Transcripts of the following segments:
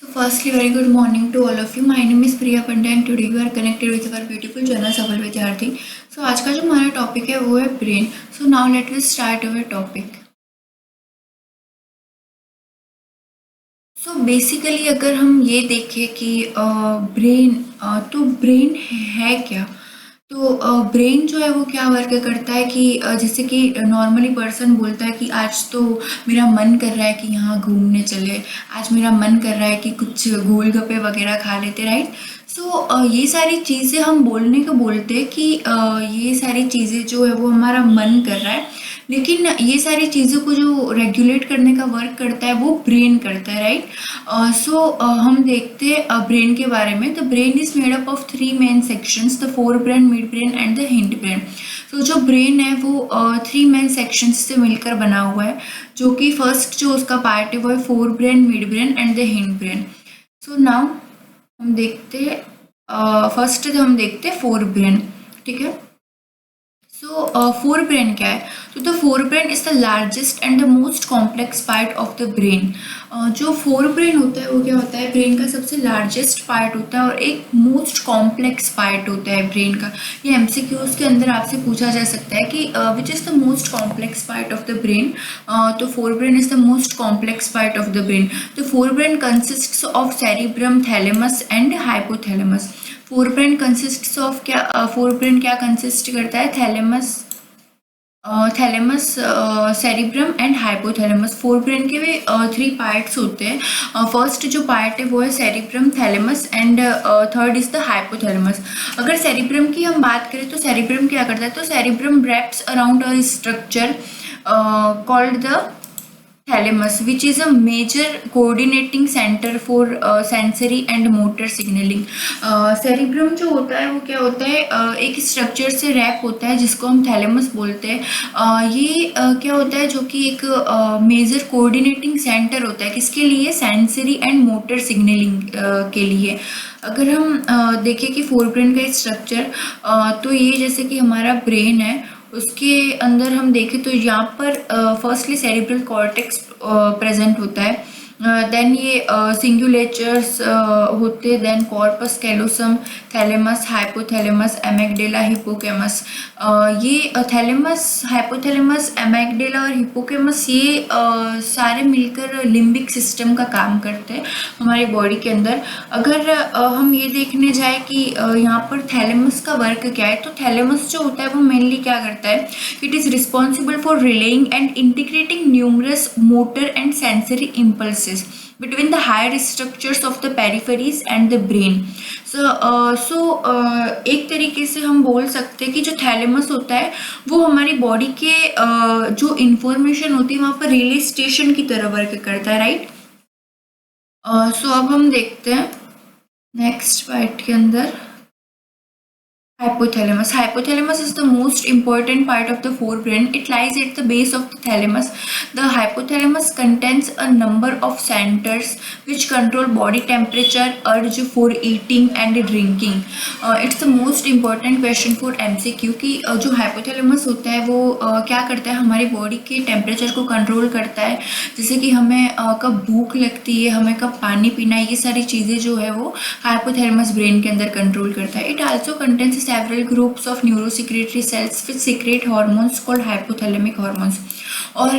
So firstly, very good morning to all of you. My name is Priya Pandya and today we are connected with our beautiful journal सफल विद्यार्थी. So आज का जो हमारा topic है वो है brain. So now let us start our topic. So basically अगर हम ये देखें कि ब्रेन तो ब्रेन है क्या. तो ब्रेन जो है वो क्या वर्क करता है कि जैसे कि नॉर्मली पर्सन बोलता है कि आज तो मेरा मन कर रहा है कि यहाँ घूमने चले, आज मेरा मन कर रहा है कि कुछ गोलगप्पे वगैरह खा लेते, राइट. सो ये सारी चीज़ें हम बोलने को बोलते हैं कि ये सारी चीज़ें जो है वो हमारा मन कर रहा है, लेकिन ये सारी चीज़ों को जो रेगुलेट करने का वर्क करता है वो ब्रेन करता है, राइट. सो हम देखते हैं ब्रेन के बारे में. The brain is made up of 3 main sections, the fore brain, mid brain and the hind brain. तो जो ब्रेन है वो 3 मेन सेक्शंस से मिलकर बना हुआ है, जो कि फर्स्ट जो उसका पार्ट है वो है fore brain, mid brain and the hind brain. So now हम देखते हैं फर्स्ट हम देखते हैं फोर ब्रेन, ठीक है. सो फोर ब्रेन क्या है. तो the forebrain is the largest and the most complex part of the brain. जो फोर ब्रेन होता है वो क्या होता है, ब्रेन का सबसे लार्जेस्ट पार्ट होता है और एक मोस्ट कॉम्प्लेक्स पार्ट होता है ब्रेन का. ये एमसीक्यूज के अंदर आपसे पूछा जा सकता है कि which is the most complex part of the brain. तो forebrain is the most complex part of the brain. The forebrain consists of cerebrum, thalamus and hypothalamus. Forebrain consists of क्या, forebrain क्या consist करता है, thalamus, thalamus, cerebrum and hypothalamus. Forebrain के भी 3 parts होते हैं. First जो part है वो है cerebrum, thalamus and third is the hypothalamus. अगर सेरिब्रम की हम बात करें तो सेरिब्रम क्या करता है, तो cerebrum wraps around a structure called the thalamus, which is a major coordinating center for sensory and motor signaling. Cerebrum जो होता है वो क्या होता है, एक स्ट्रक्चर से रैप होता है जिसको हम थैलेमस बोलते हैं. ये क्या होता है, जो कि एक मेजर कोऑर्डिनेटिंग सेंटर होता है, किसके लिए, सेंसरी एंड मोटर सिग्नलिंग के लिए. अगर हम देखें कि फोर ब्रेन का स्ट्रक्चर, तो ये जैसे कि हमारा ब्रेन है उसके अंदर हम देखें तो यहाँ पर फर्स्टली सेरिब्रल कॉर्टेक्स प्रेजेंट होता है, देन ये सिंगुलेचर्स होते, then corpus callosum, thalamus, hypothalamus, amygdala, hippocampus. ये थैलेमस, हाइपोथैलेमस, एमेगडेला और हिपोकैमस ये सारे मिलकर लिम्बिक सिस्टम का काम करते हैं हमारी बॉडी के अंदर. अगर हम ये देखने जाए कि यहाँ पर थैलेमस का वर्क क्या है, तो थैलेमस जो होता है वो मेनली क्या करता है, it is responsible for relying and integrating numerous motor and sensory impulses between the higher structures of the peripheries and the brain. So एक तरीके से हम बोल सकते हैं कि जो थैलेमस होता है वो हमारी बॉडी के जो इंफॉर्मेशन होती है वहाँ पर रिले स्टेशन की तरह वर्क करता है, राइट. सो अब हम देखते हैं नेक्स्ट पार्ट के अंदर hypothalamus. Hypothalamus is the most important part of the forebrain. It lies at the base of the thalamus. The hypothalamus contains a number of centers which control body temperature, urge for eating and drinking. It's the most important question for MCQ कि जो hypothalamus होता है वो क्या करता है, हमारी body के टेम्परेचर को कंट्रोल करता है. जैसे कि हमें कब भूख लगती है, हमें कब पानी पीना है, ये सारी चीज़ें जो है वो hypothalamus ब्रेन के अंदर कंट्रोल करता है. It also contains several groups of neurosecretory cells which secrete hormones called hypothalamic hormones. और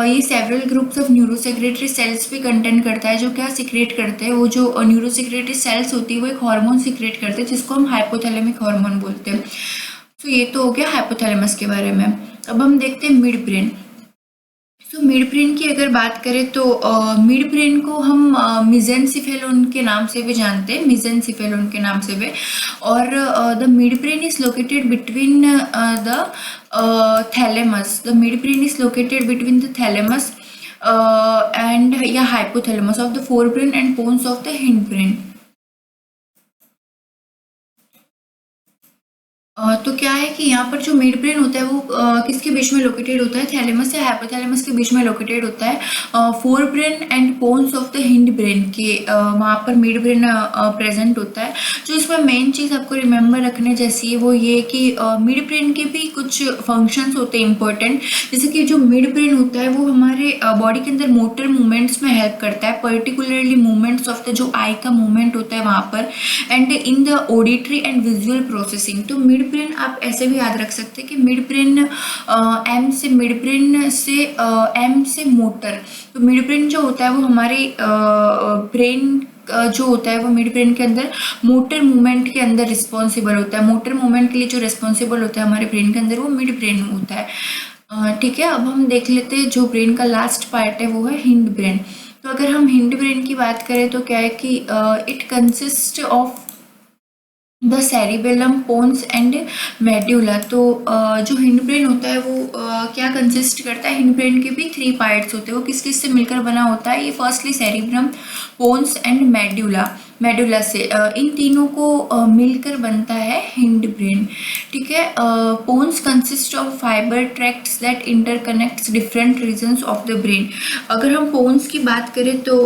ये several groups of neurosecretory cells भी कंटेंट करता है, जो क्या सिक्रेट करते हैं, वो जो न्यूरोसेक्रेटरी सेल्स होती है वो एक हार्मोन सिक्रेट करते हैं जिसको हम हाइपोथैलेमिक हार्मोन बोलते हैं. तो ये तो हो गया हाइपोथैलेमस के बारे में. अब हम देखते हैं मिड ब्रेन. तो मिड ब्रेन की अगर बात करें तो मिड ब्रेन को हम मिजेनसिफेलोन के नाम से भी जानते हैं, मिजेनसिफेलोन के नाम से भी. और the midbrain is located between the thalamus. The midbrain is located between the thalamus and या hypothalamus of the fore brain and pons of the hind brain. तो क्या है कि यहाँ पर जो मिड ब्रेन होता है वो किसके बीच में लोकेटेड होता है, थैलेमस या हाइपोथैलेमस के बीच में लोकेटेड होता है। Fore brain and pons of the hind brain के वहाँ पर मिड ब्रेन प्रेजेंट होता है। जो इसमें मेन चीज़ आपको रिमेंबर रखने जैसी है वो ये कि मिड ब्रेन के भी कुछ फंक्शंस होते हैं इंपॉर्टेंट, जैसे कि जो मिड ब्रेन होता है वो हमारे बॉडी के अंदर मोटर मूवमेंट्स में हेल्प करता है, पर्टिकुलरली मूवमेंट्स ऑफ द जो आई का मूवमेंट होता है वहाँ पर, and in the auditory and visual processing. तो मिड ब्रेन आप ऐसे भी याद रख सकते हैं कि मिड ब्रेन एम से मोटर। तो मिड ब्रेन जो होता है वो हमारे ब्रेन जो होता है वो मिड ब्रेन के अंदर मोटर मूवमेंट के अंदर रिस्पॉन्सिबल होता है। मोटर मूवमेंट के लिए जो रिस्पॉन्सिबल होता है हमारे ब्रेन के अंदर वो मिड ब्रेन होता है। ठीक है, अब हम देख लेते हैं जो ब्रेन का लास्ट पार्ट है वो है हिंड ब्रेन। तो अगर हम हिंड ब्रेन की बात करें तो क्या है कि it consist of the cerebellum, pons and medulla. तो जो हिंड ब्रेन होता है वो क्या कंसिस्ट करता है, हिंड ब्रेन के भी 3 पार्ट्स होते हैं। वो किस किस से मिलकर बना होता है, ये firstly cerebrum, pons and medulla से इन तीनों को मिलकर बनता है हिंड ब्रेन। ठीक है, pons consist of fibre tracts that interconnects different regions of the brain. अगर हम पोन्स की बात करें तो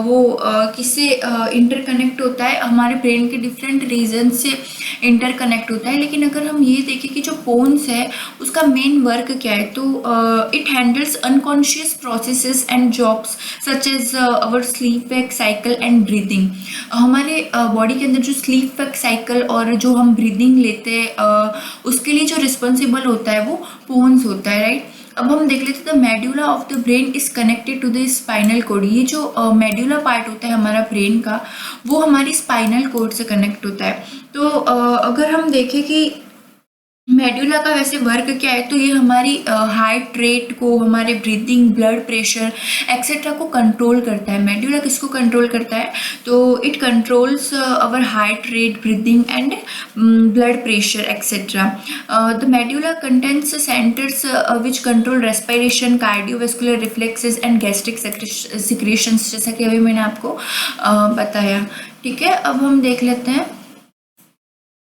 वो किससे इंटरकनेक्ट होता है, हमारे ब्रेन के डिफरेंट रीजन से इंटरकनेक्ट होता है। लेकिन अगर हम ये देखें कि जो पोन्स है उसका मेन वर्क क्या है, तो it handles unconscious processes and jobs such as our sleep wake cycle and breathing. हमारे बॉडी के अंदर जो स्लीप वेक साइकिल और जो हम ब्रीदिंग लेते हैं उसके लिए जो रिस्पॉन्सिबल होता है वो पोन्स होता है, राइट। अब हम देख लेते हैं the medulla of the brain is connected to the spinal cord. ये जो मेडुला पार्ट होता है हमारा ब्रेन का वो हमारी स्पाइनल कोड से कनेक्ट होता है। तो अगर हम देखें कि मेडुला का वैसे वर्क क्या है, तो ये हमारी हार्ट रेट को, हमारे ब्रीदिंग, ब्लड प्रेशर एक्सेट्रा को कंट्रोल करता है। मेडुला किसको कंट्रोल करता है, तो it controls our heart rate, breathing and blood pressure etcetera. The medulla contents centres which control respiration, cardiovascular reflexes and gastric secretions, जैसा कि अभी मैंने आपको बताया। ठीक है, अब हम देख लेते हैं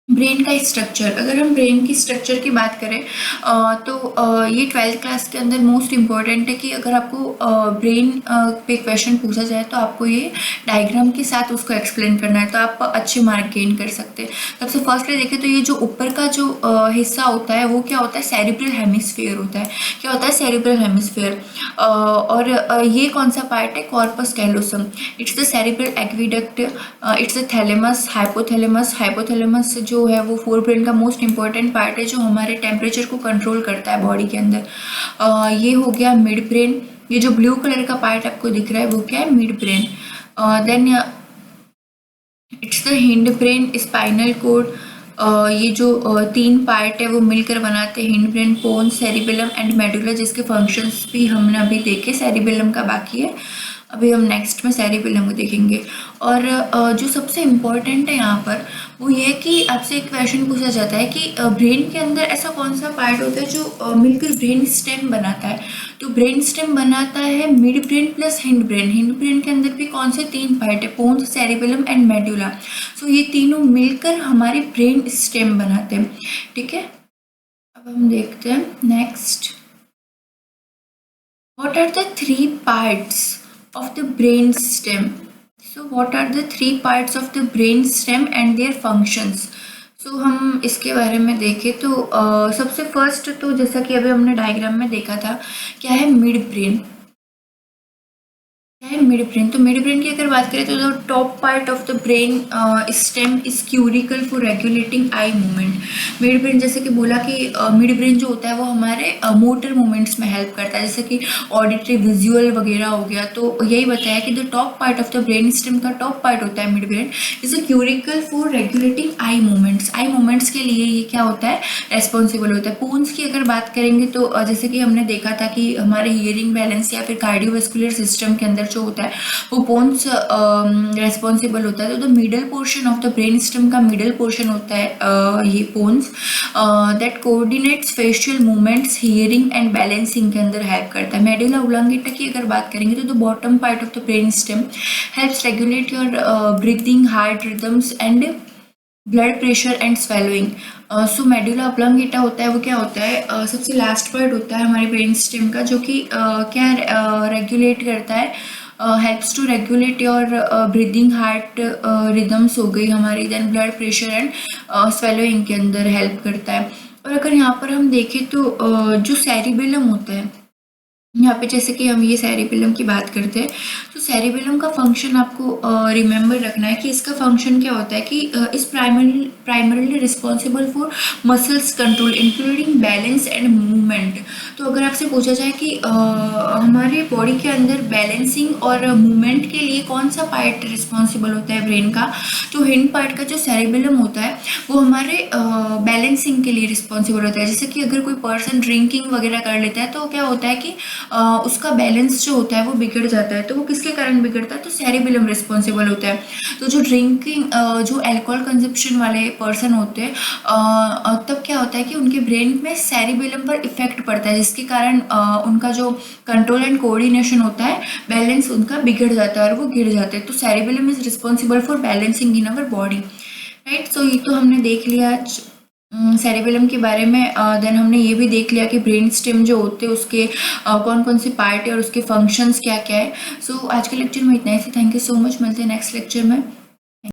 ब्रेन का स्ट्रक्चर। अगर हम ब्रेन की स्ट्रक्चर की बात करें तो ये 12th क्लास के अंदर मोस्ट इम्पॉर्टेंट है कि अगर आपको ब्रेन पे क्वेश्चन पूछा जाए तो आपको ये डायग्राम के साथ उसको एक्सप्लेन करना है, तो आप अच्छे मार्क गेन कर सकते हैं। सबसे फर्स्टली देखें तो ये जो ऊपर का जो हिस्सा होता है वो क्या होता है, सेरिब्रल हेमिस्फीयर होता है। क्या होता है, सेरिब्रल हेमिस्फीयर। और ये कौन सा पार्ट है, corpus callosum. It's the cerebral aqueduct, it's the thalamus, hypothalamus जो है वो फोर ब्रेन का मोस्ट इंपॉर्टेंट पार्ट है जो हमारे टेम्परेचर को कंट्रोल करता है बॉडी के अंदर। ये हो गया मिड ब्रेन। ये जो ब्लू कलर का पार्ट आपको दिख रहा है वो क्या है, mid brain. Then it's the hind brain, spinal cord. ये जो 3 पार्ट है वो मिलकर बनाते हैं hind brain, pon, cerebellum and medulla, जिसके फंक्शंस भी हमने अभी देखे। सेरिबेलम का बाकी है, अभी हम नेक्स्ट में सेरिबेलम को देखेंगे। और जो सबसे इम्पॉर्टेंट है यहाँ पर वो ये कि आपसे एक क्वेश्चन पूछा जाता है कि ब्रेन के अंदर ऐसा कौन सा पार्ट होता है जो मिलकर ब्रेन स्टेम बनाता है। तो ब्रेन स्टेम बनाता है mid brain plus hind brain. Hind brain के अंदर भी कौन से 3 पार्ट है, पोन्स, सेरिबेलम एंड मेडुला। सो ये तीनों मिलकर हमारे ब्रेन स्टेम बनाते हैं। ठीक है, अब हम देखते हैं next, what are the 3 parts of the brain stem. So what are the 3 parts of the brain stem and their functions? So हम इसके बारे में देखें तो सबसे फर्स्ट तो जैसा कि अभी हमने डायग्राम में देखा था, क्या है, मिड ब्रेन। क्या है, मिड ब्रेन। तो मिड ब्रेन की अगर बात करें तो top part of the brain stem is crucial for regulating eye movement. Midbrain जैसे कि बोला कि मिड ब्रेन जो होता है वो हमारे मोटर मूवमेंट्स में हेल्प करता है, जैसे कि ऑडिटरी, विजुअल वगैरह हो गया। तो यही बताया कि the top part of the brain stem का टॉप पार्ट होता है mid brain, is a crucial for regulating eye movements. Eye movements के लिए ये क्या होता है, रेस्पॉन्सिबल होता है। पोन्स की अगर बात करेंगे तो जैसे कि हमने देखा था कि हमारे हियरिंग बैलेंस या फिर कार्डियोवेस्कुलर सिस्टम के अंदर जो होता है वो पोन्स रेस्पॉन्सिबल होता है। तो the middle portion of the brain stem का मिडल पोर्शन होता है ये pons, that coordinates facial movements, hearing and balancing के अंदर हेल्प करता है। मेडुला ओब्लंगेटा की अगर बात करेंगे तो the bottom part of the brain stem helps regulate your breathing, heart rhythms and blood pressure and swallowing. So medulla oblongata होता है वो क्या होता है, सबसे लास्ट पार्ट होता है हमारे ब्रेन स्टेम का, जो कि क्या रेगुलेट करता है, helps to regulate your breathing, heart rhythms हो गई हमारी, देन ब्लड प्रेशर एंड स्वेलोइंग के अंदर हेल्प करता है। और अगर यहाँ पर हम देखें तो जो सेरिबेलम होता है, यहाँ पे जैसे कि हम ये सेरिबेलम की बात करते हैं, तो सेरिबेलम का फंक्शन आपको रिमेंबर रखना है कि इसका फंक्शन क्या होता है कि इस primarily responsible for muscles control including balance and movement. तो अगर आपसे पूछा जाए कि हमारे बॉडी के अंदर बैलेंसिंग और मूवमेंट के लिए कौन सा पार्ट रिस्पॉन्सिबल होता है ब्रेन का, तो हिंड पार्ट का जो सेरिबेलम होता है वो हमारे बैलेंसिंग के लिए रिस्पॉन्सिबल होता है। जैसे कि अगर कोई पर्सन ड्रिंकिंग वगैरह कर लेता है तो क्या होता है कि उसका बैलेंस जो होता है वो बिगड़ जाता है। तो वो किसके कारण बिगड़ता है, तो सेरिबेलम रिस्पॉन्सिबल होता है। तो जो ड्रिंकिंग जो अल्कोहल कंजप्शन वाले पर्सन होते हैं तब क्या होता है कि उनके ब्रेन में सेरिबेलम पर इफेक्ट पड़ता है, जिसके कारण उनका जो कंट्रोल एंड कोऑर्डिनेशन होता है, बैलेंस उनका बिगड़ जाता है और वो गिर जाते हैं। तो cerebellum is responsible for balancing in our body, right. So ये तो हमने देख लिया सेरिबेलम के बारे में। देन हमने ये भी देख लिया कि ब्रेन स्टेम जो होते हैं उसके कौन कौन से पार्ट है और उसके फंक्शंस क्या क्या है। सो आज के लेक्चर में इतना ही। थैंक यू सो मच, मिलते हैं नेक्स्ट लेक्चर में।